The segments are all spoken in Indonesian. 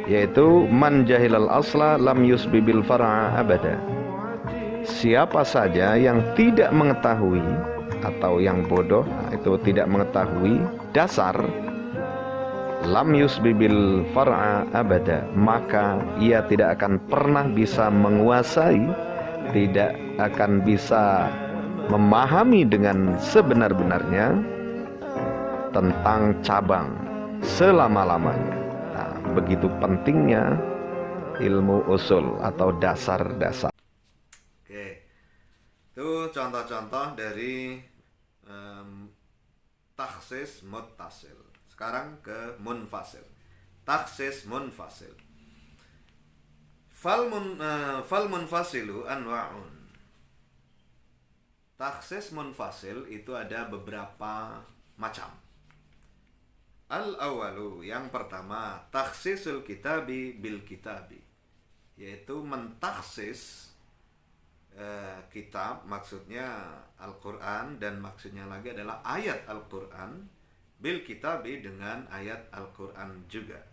yaitu man jahilal asla lam yusbibil far'a abada. Siapa saja yang tidak mengetahui atau yang bodoh, itu tidak mengetahui dasar, lam yusbibil far'a abada, maka ia tidak akan pernah bisa menguasai, tidak akan bisa memahami dengan sebenar-benarnya tentang cabang selama-lamanya. Nah, begitu pentingnya ilmu usul atau dasar-dasar. Oke, itu contoh-contoh dari takhsis muttasil. Sekarang ke munfasil. Takhsis munfasil. Fal munfasilu anwa'un. Takhsis munfasil itu ada beberapa macam. Al-awalu, yang pertama, takhsisul kitabi bil kitabi, yaitu mentakhsis kitab, maksudnya Al-Quran, dan maksudnya lagi adalah ayat Al-Quran, bil kitabi, dengan ayat Al-Quran juga.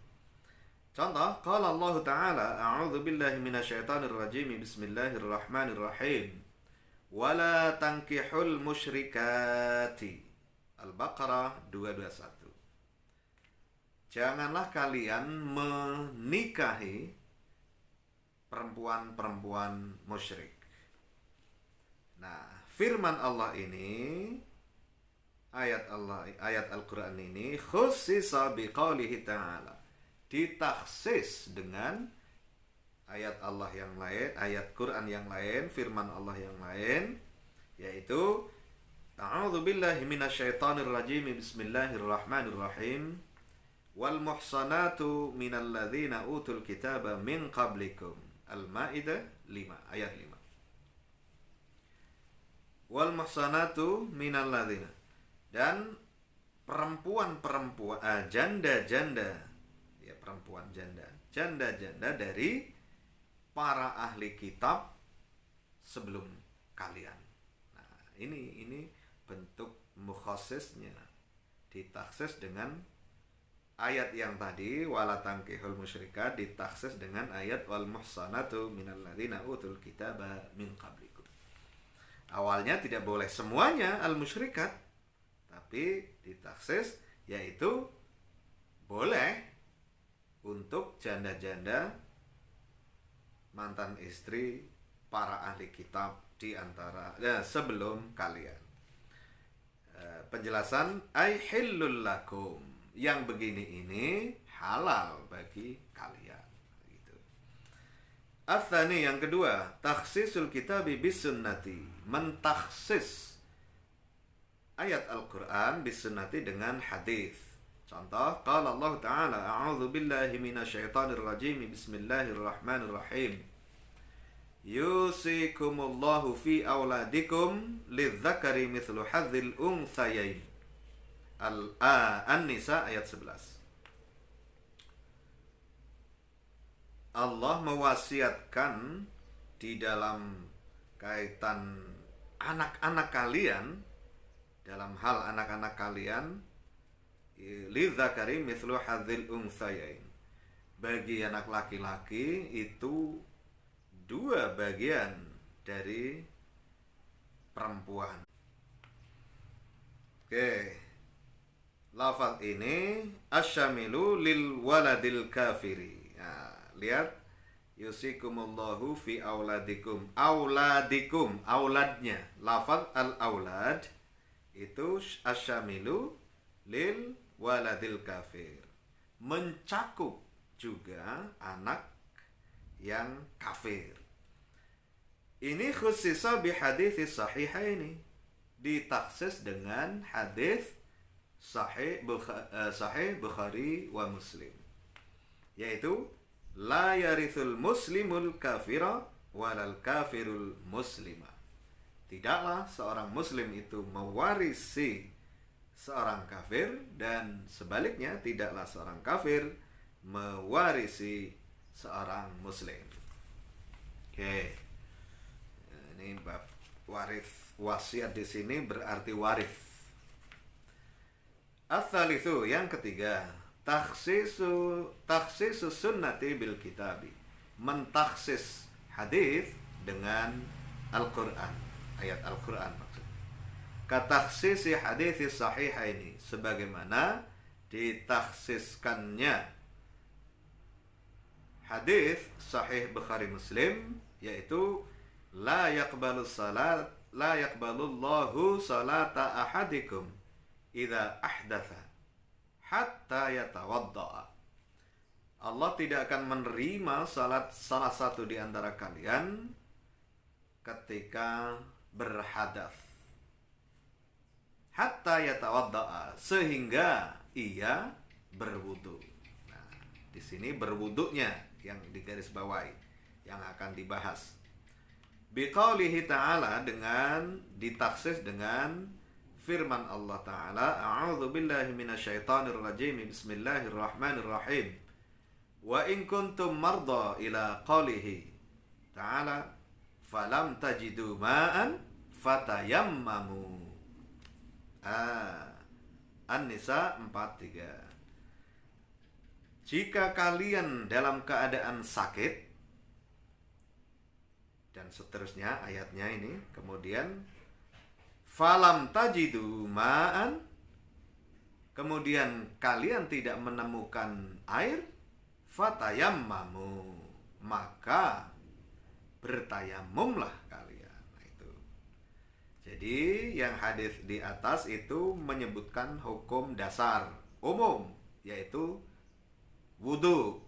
Contoh, qala Allah Ta'ala, a'udzu billahi minasyaitonir rajim, bismillahirrahmanirrahim, wala tankihul musyrikati, Al-Baqarah 221. Janganlah kalian menikahi perempuan-perempuan musyrik. Nah, firman Allah ini, ayat Al-Quran ini, khussisa biqaulihi ta'ala, ditakhsis dengan ayat Allah yang lain, ayat Quran yang lain, firman Allah yang lain, yaitu a'udzu billahi minasyaitonir rajim, bismillahirrahmanirrahim, wal muhsanatu minal ladzina utul kitaba min qablikum, Al-Maidah 5 ayat 5. Wal muhsanatu minal ladzina, dan perempuan-perempuan janda-janda, ya, perempuan janda-janda dari para ahli kitab sebelum kalian. Nah, ini bentuk mukhassisnya, ditaksis dengan ayat yang tadi, wala tankihul musyrikat, ditaksis dengan ayat wal muhsanatu minal ladzina utul kitaba min qablikum. Awalnya tidak boleh semuanya al-musyrikat, tapi ditaksis, yaitu boleh untuk janda-janda mantan istri para ahli kitab di antara sebelum kalian. Penjelasan, ay hillul lakum, yang begini ini halal bagi kalian. Atsani, yang kedua, takhsisul kitabi bis sunnati, mentakhsis ayat Al-Quran bis sunnati dengan hadis. Contoh, qala Allah Ta'ala, a'udzu billahi minasyaitonir rajim, bismillahirrahmanirrahim, yusikumullahu fi auladikum lidzakari mithlu hadzil unthayain, An-Nisa ayat 11. Allah mewasiatkan di dalam kaitan anak-anak kalian, dalam hal anak-anak kalian, lidzakari mithlu hadzil unthayain, bagi anak laki-laki itu 2 bagian dari perempuan. Oke, lafaz ini asyamilu lil waladil kafiri. Nah, lihat, yusikumullahu fi auladikum, auladikum, auladnya, lafaz al-aulad itu asyamilu lil waladil kafir, mencakup juga anak yang kafir. Ini khususnya bi hadits sahihaini, ditaksis dengan hadis sahih Bukhari wa Muslim, yaitu la yarithul muslimul kafira walal kafirul muslima, tidaklah seorang muslim itu mewarisi seorang kafir, dan sebaliknya tidaklah seorang kafir mewarisi seorang muslim. Oke, ini bab waris. Wasiat di sini berarti waris. Ats-tsalitsu, yang ketiga, takhsisu sunnati bil kitabi, mentaksis hadis dengan Al-Quran, ayat Al-Quran maksudnya. Katakhsisi hadis sahihaini, sebagaimana ditakhsiskannya hadis sahih Bukhari Muslim, yaitu la yaqbalullahu salata ahadikum idza ahdatha hatta yatawadda'a. Allah tidak akan menerima salat salah satu di antara kalian ketika berhadas. Hatta yatawadda'a, sehingga ia berwudu. Nah, di sini berwudunya yang digarisbawahi, yang akan dibahas. Biqaulihi ta'ala, dengan ditaksis dengan firman Allah Ta'ala, a'udzu billahi minasyaitonir rajim, bismillahirrahmanirrahim. Wa in kuntum marda, ila qaulihi ta'ala, falam tajidu ma'an fatayammamu. An-Nisa 43. Jika kalian dalam keadaan sakit, dan seterusnya ayatnya ini, kemudian falam tajidu ma'an, kemudian kalian tidak menemukan air, fatayammamu, maka bertayamumlah kalian. Nah, itu. Jadi yang hadis di atas itu menyebutkan hukum dasar umum, yaitu wudu.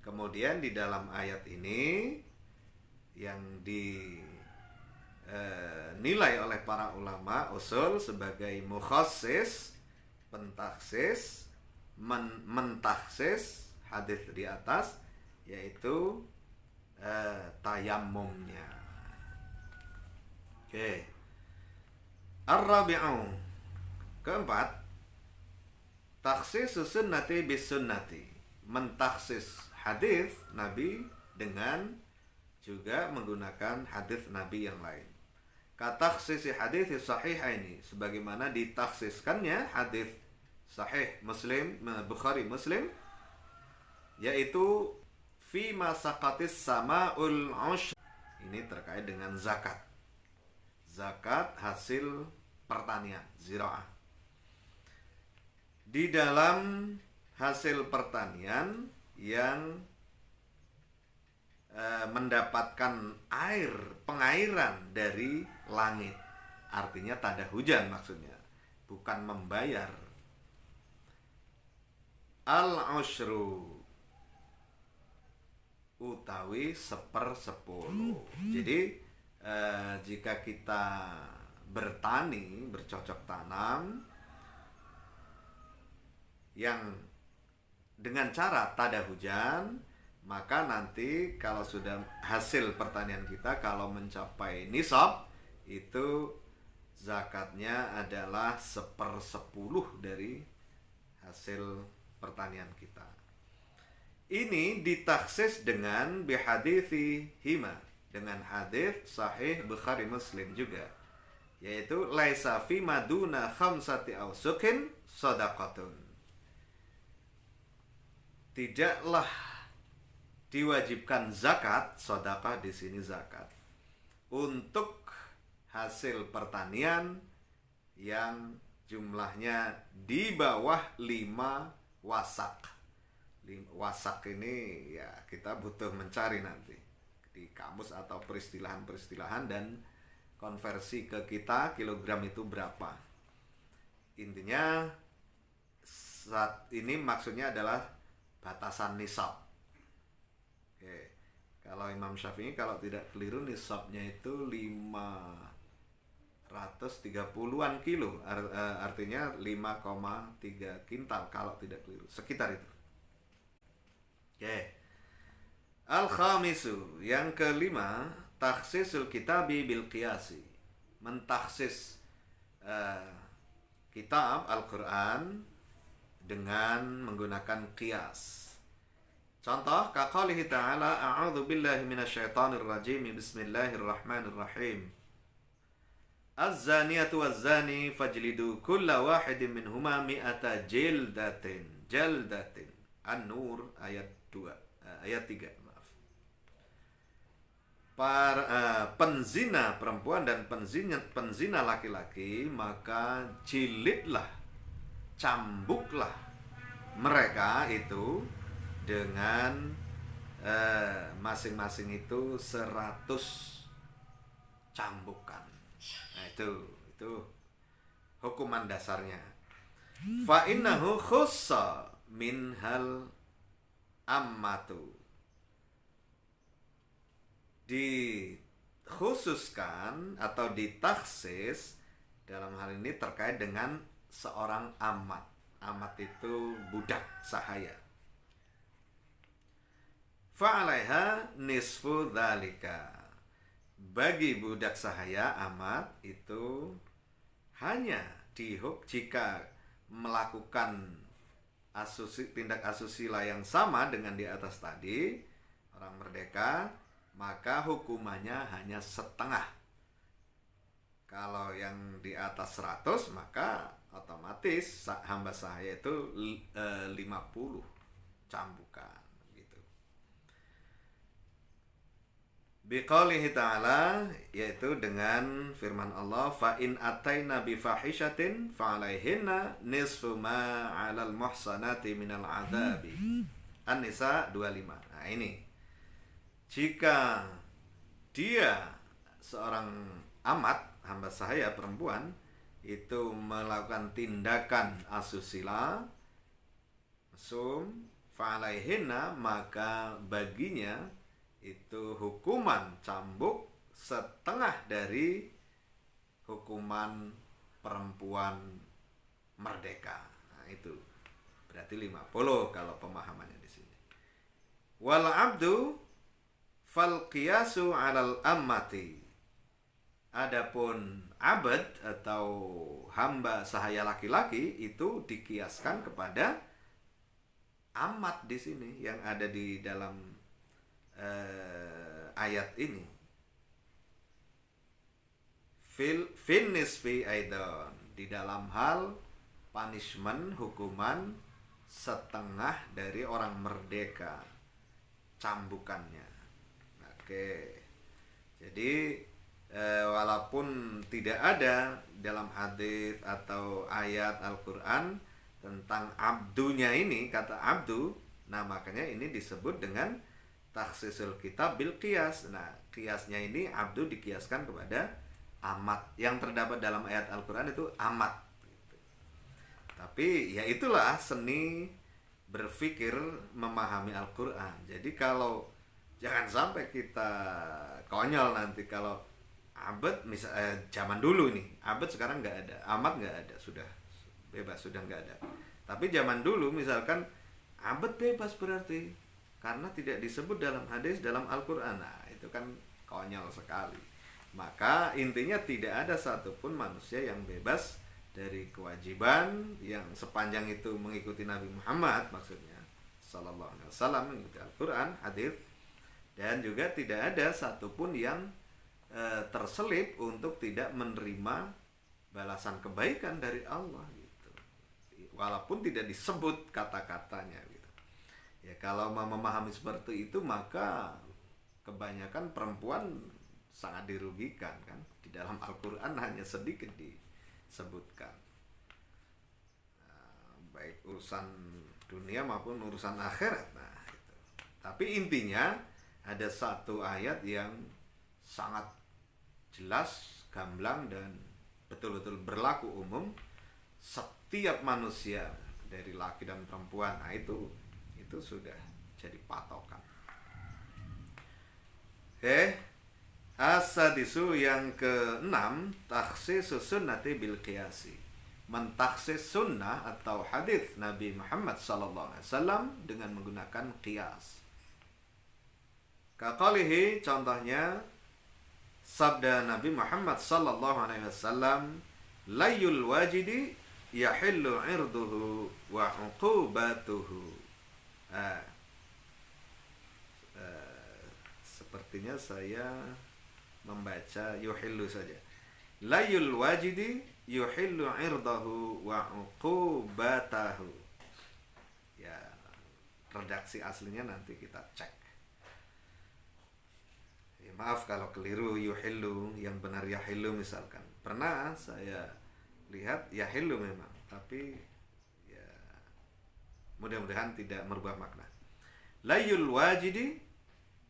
Kemudian di dalam ayat ini yang dinilai oleh para ulama usul sebagai mukhassis, pentaksis, mentaksis hadis di atas, yaitu tayammumnya. Oke. Ar-rabi'u, keempat, takhsisus sunnati bis sunnati, mentaksis hadis Nabi dengan juga menggunakan hadis Nabi yang lain. Katakhsisi hadis sahihaini, sebagaimana ditaksiskannya hadis sahih Muslim, Bukhari Muslim, yaitu fima saqatis sama'ul ushr. Ini terkait dengan zakat. Zakat hasil pertanian, ziraah. Di dalam hasil pertanian yang mendapatkan air, pengairan dari langit, artinya tanda hujan maksudnya, bukan membayar. Al-ushru, utawi 1/10. Jadi jika kita bertani, bercocok tanam yang dengan cara tada hujan, maka nanti kalau sudah hasil pertanian kita kalau mencapai nisab, itu zakatnya adalah 1/10 dari hasil pertanian kita. Ini ditaksis dengan bihadithi hima, dengan hadis sahih Bukhari Muslim juga, yaitu laisa fi maduna khamsati awsukin shadaqatun. Tidaklah diwajibkan zakat, sedekah di sini zakat, untuk hasil pertanian yang jumlahnya di bawah 5 wasak. Wasak ini ya kita butuh mencari nanti di kamus atau peristilahan-peristilahan dan konversi ke kita kilogram itu berapa. Intinya saat ini maksudnya adalah batasan nisab. Oke. Kalau Imam Syafi'i kalau tidak keliru nisabnya itu 530-an kilo, artinya 5,3 kintal kalau tidak keliru, sekitar itu. Oke. Al-khamisu, yang kelima, takhsisul kitabi bil qiyasi, mentaksis kitab Al-Quran dengan menggunakan qiyas. Contoh, kaqalihi ta'ala, a'udzu billahi minasyaitonir rajim, bismillahirrahmanirrahim. Az-zaniyatu waz-zani fajlidu kulla wahidin minhuma mi'ata jildatin. jaldatin. An-Nur ayat 2, ayat 3, maaf. Penzina perempuan dan penzina laki-laki, maka jilidlah, cambuklah mereka itu dengan masing-masing itu 100 cambukan. Nah, itu hukuman dasarnya. Fa innahu khussa minhal ammatu, dikhususkan atau ditaksis dalam hal ini terkait dengan seorang amat. Amat itu budak sahaya. Fa'alaiha nisfu dzalika. Bagi budak sahaya amat itu hanya jika melakukan tindak asusila yang sama dengan di atas tadi, orang merdeka, maka hukumannya hanya setengah. Kalau yang di atas 100, maka otomatis hamba sahaya itu 50 cambukan gitu. Biqaulihi ta'ala, yaitu dengan firman Allah, fa in ataina bi fahishatin fa alaihinna nisfu ma 'alal muhsanati minal 'adzabi. An-Nisa 25. Nah, ini jika dia seorang amat, hamba sahaya perempuan, itu melakukan tindakan asusila, mesum, fa'alaihinna, maka baginya itu hukuman cambuk setengah dari hukuman perempuan merdeka. Nah, itu berarti 50 kalau pemahamannya di sini. Wal abdu fal qiyasu 'alal ammati. Adapun abad atau hamba sahaya laki-laki itu dikiaskan kepada amat di sini yang ada di dalam ayat ini. Fin nisfi aidan, di dalam hal punishment, hukuman setengah dari orang merdeka cambukannya. Oke. Jadi walaupun tidak ada dalam hadis atau ayat Al-Quran tentang abdunya ini, kata abdu, nah makanya ini disebut dengan takhsisul kitab bil qiyas. Nah, qiyasnya ini abdu dikiaskan kepada amat. Yang terdapat dalam ayat Al-Quran itu amat gitu. Tapi ya itulah seni berpikir memahami Al-Quran. Jadi kalau jangan sampai kita konyol nanti kalau abad zaman dulu nih, abad sekarang nggak ada, amat nggak ada, sudah bebas, sudah nggak ada. Tapi zaman dulu misalkan abad bebas berarti karena tidak disebut dalam hadis, dalam Al-Quran. Nah, itu kan konyol sekali. Maka intinya tidak ada satupun manusia yang bebas dari kewajiban yang sepanjang itu mengikuti Nabi Muhammad, maksudnya Sallallahu Alaihi Wasallam, mengikuti Al-Quran, hadis, dan juga tidak ada satupun yang terselip untuk tidak menerima balasan kebaikan dari Allah gitu. Walaupun tidak disebut kata-katanya gitu. Ya kalau mau memahami seperti itu maka kebanyakan perempuan sangat dirugikan kan. Di dalam Al-Quran hanya sedikit disebutkan. Baik urusan dunia maupun urusan akhirat. Nah, gitu. Tapi intinya ada satu ayat yang sangat jelas, gamblang, dan betul-betul berlaku umum setiap manusia dari laki dan perempuan. Nah, itu sudah jadi patokan. As-sadisu yang ke-6, takhsisus sunnati bil qiyasi. Mentaksis sunnah atau hadis Nabi Muhammad SAW dengan menggunakan qiyas. Kaqalihi, contohnya sabda Nabi Muhammad SAW, layul wajidi yahillu irduhu wa uqubatuhu. Sepertinya saya membaca yuhillu saja. Layul wajidi yuhillu irdahu wa uqubatahu. Ya, redaksi aslinya nanti kita cek. Ya, maaf kalau keliru yuhillu, yang benar yahillu misalkan. Pernah saya lihat yahillu memang, tapi ya mudah-mudahan tidak merubah makna. Layul wajidi,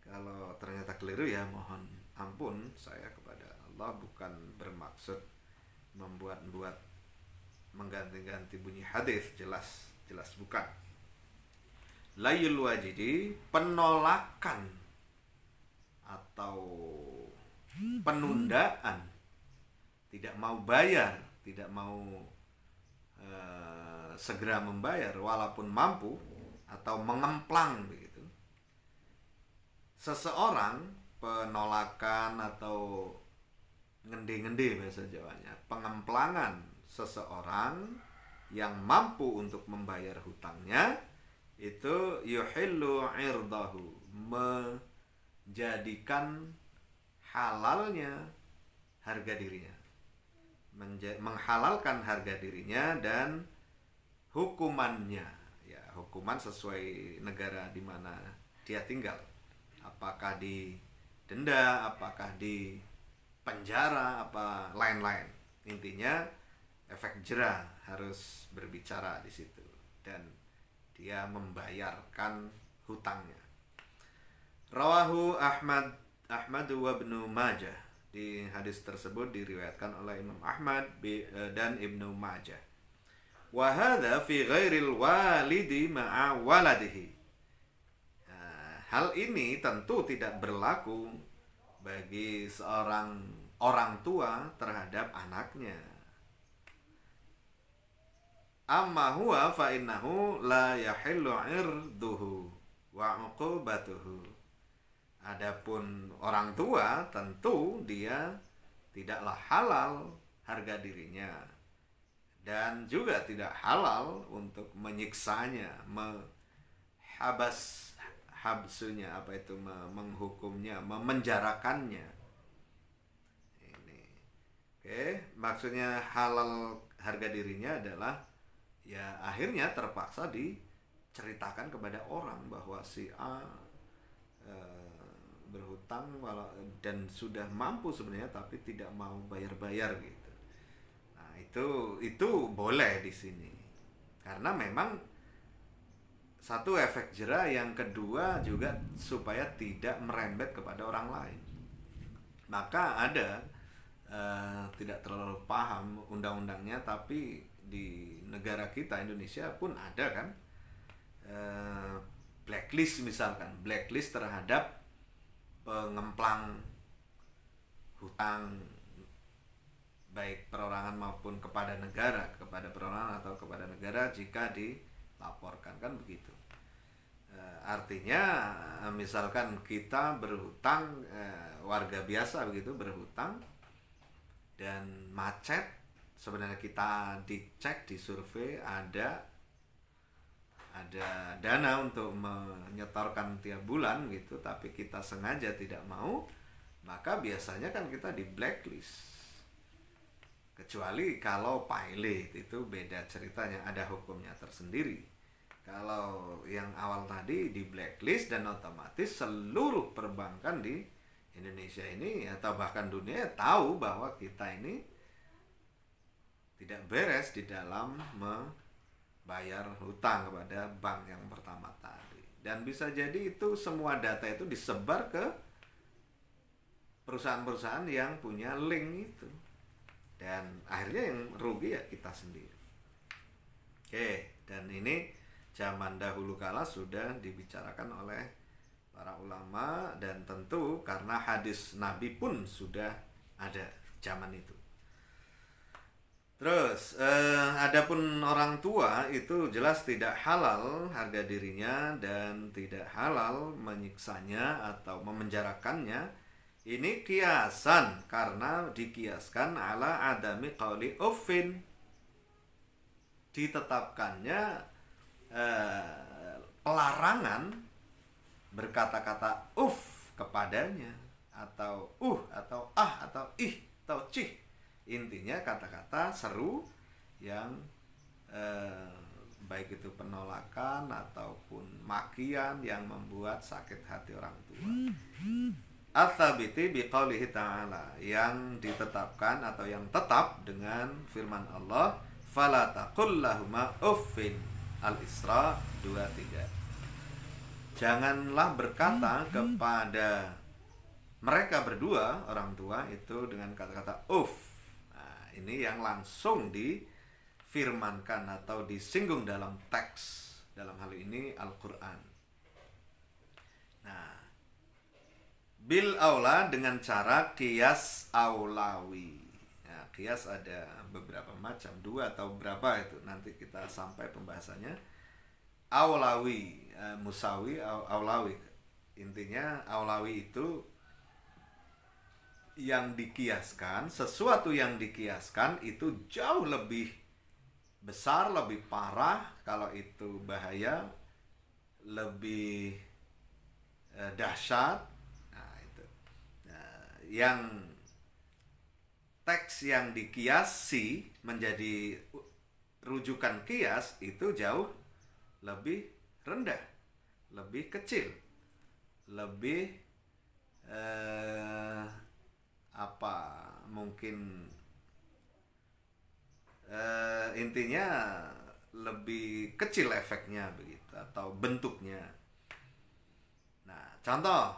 kalau ternyata keliru ya mohon ampun saya kepada Allah, bukan bermaksud membuat-buat mengganti-ganti bunyi hadis, jelas bukan. Layul wajidi, penolakan atau penundaan, tidak mau bayar, tidak mau segera membayar walaupun mampu, atau mengemplang begitu. Seseorang, penolakan atau ngende-ngende bahasa Jawanya, pengemplangan seseorang yang mampu untuk membayar hutangnya, itu yuhillu irdahu, menjadikan halalnya harga dirinya, menghalalkan harga dirinya dan hukumannya. Ya, hukuman sesuai negara di mana dia tinggal, apakah di denda, apakah di penjara, apa lain-lain. Intinya efek jerah harus berbicara di situ, dan dia membayarkan hutangnya. Rawahu Ahmad wa Ibnu Majah. Di hadis tersebut diriwayatkan oleh Imam Ahmad dan Ibnu Majah. Wa hadza fi ghairil walidi ma'a waladihi. Hal ini tentu tidak berlaku bagi seorang orang tua terhadap anaknya. Amma huwa fa innahu la yahillu irduhu wa uqubatuhu. Adapun orang tua, tentu dia tidaklah halal harga dirinya, dan juga tidak halal untuk menyiksanya, habsunya, apa itu, menghukumnya, memenjarakannya. Ini, oke, maksudnya halal harga dirinya adalah ya akhirnya terpaksa diceritakan kepada orang bahwa si A berhutang dan sudah mampu sebenarnya, tapi tidak mau bayar-bayar gitu. Nah, itu boleh di sini, karena memang satu efek jerah, yang kedua juga supaya tidak merembet kepada orang lain. Maka ada tidak terlalu paham undang-undangnya, tapi di negara kita Indonesia pun ada kan, blacklist misalkan, blacklist terhadap pengemplang hutang, baik perorangan maupun kepada negara, kepada perorangan atau kepada negara jika dilaporkan, kan begitu. Artinya misalkan kita berhutang, warga biasa begitu berhutang dan macet, sebenarnya kita dicek, disurvei, ada dana untuk menyetorkan tiap bulan gitu, tapi kita sengaja tidak mau, maka biasanya kan kita di blacklist. Kecuali kalau pilot, itu beda ceritanya, ada hukumnya tersendiri. Kalau yang awal tadi di blacklist, dan otomatis seluruh perbankan di Indonesia ini atau bahkan dunia tahu bahwa kita ini tidak beres di dalam bayar hutang kepada bank yang pertama tadi. Dan bisa jadi itu semua data itu disebar ke perusahaan-perusahaan yang punya link itu, dan akhirnya yang rugi ya kita sendiri. Oke, dan ini zaman dahulu kala sudah dibicarakan oleh para ulama, dan tentu karena hadis Nabi pun sudah ada zaman itu. Terus, adapun orang tua itu jelas tidak halal harga dirinya, dan tidak halal menyiksanya atau memenjarakannya. Ini kiasan, karena dikiaskan ala adami qauli uffin, ditetapkannya pelarangan berkata-kata kepadanya, atau atau atau ih atau cih. Intinya kata-kata seru yang baik itu penolakan ataupun makian yang membuat sakit hati orang tua. Ats-tsabiti biqaulihi ta'ala, yang ditetapkan atau yang tetap dengan firman Allah, fala taqul lahuma uffin. Al-Isra 23. Janganlah berkata kepada mereka berdua, orang tua itu, dengan kata-kata uff. Nah, ini yang langsung difirmankan atau disinggung dalam teks, dalam hal ini Al-Quran. Nah, bil aula dengan cara qiyas aulawi. Nah, qiyas ada beberapa macam, 2 atau berapa itu nanti kita sampai pembahasannya. Aulawi, musawi, aulawi. Intinya aulawi itu yang dikiaskan, sesuatu yang dikiaskan itu jauh lebih besar, lebih parah, kalau itu bahaya, lebih dahsyat. Nah, itu. Nah, yang teks yang dikiasi menjadi rujukan kias itu jauh lebih rendah, lebih kecil, lebih mungkin intinya lebih kecil efeknya begitu, atau bentuknya. Nah, contoh,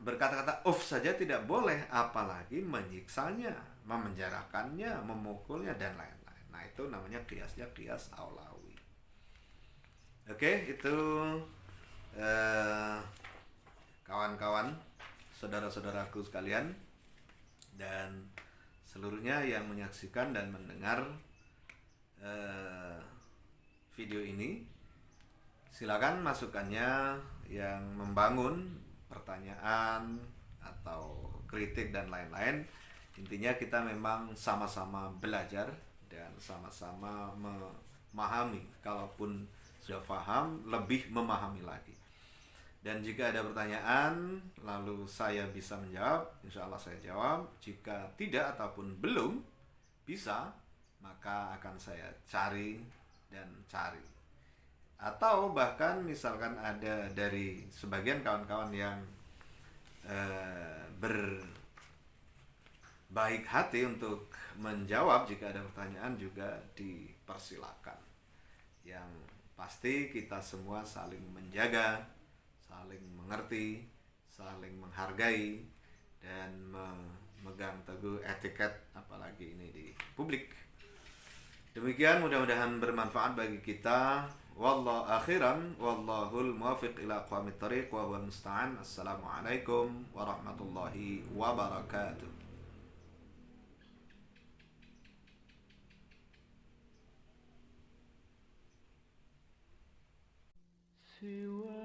berkata-kata uff saja tidak boleh, apalagi menyiksanya, memenjarakannya, memukulnya, dan lain-lain. Nah, itu namanya kiasnya kias aulawi. Oke, itu kawan-kawan, saudara-saudaraku sekalian, dan seluruhnya yang menyaksikan dan mendengar video ini, silakan masukannya yang membangun, pertanyaan atau kritik dan lain-lain. Intinya kita memang sama-sama belajar dan sama-sama memahami. Kalaupun sudah paham, lebih memahami lagi. Dan jika ada pertanyaan lalu saya bisa menjawab, insya Allah saya jawab. Jika tidak ataupun belum bisa, maka akan saya cari dan cari. Atau bahkan misalkan ada dari sebagian kawan-kawan yang berbaik hati untuk menjawab, jika ada pertanyaan juga dipersilakan. Yang pasti kita semua saling menjaga, saling mengerti, saling menghargai, dan memegang teguh etiket, apalagi ini di publik. Demikian, mudah-mudahan bermanfaat bagi kita. Wallahu akhiran, wallahul muwaffiq ila aqwamit thariq wa huwal musta'an. Assalamualaikum warahmatullahi wabarakatuh. siwa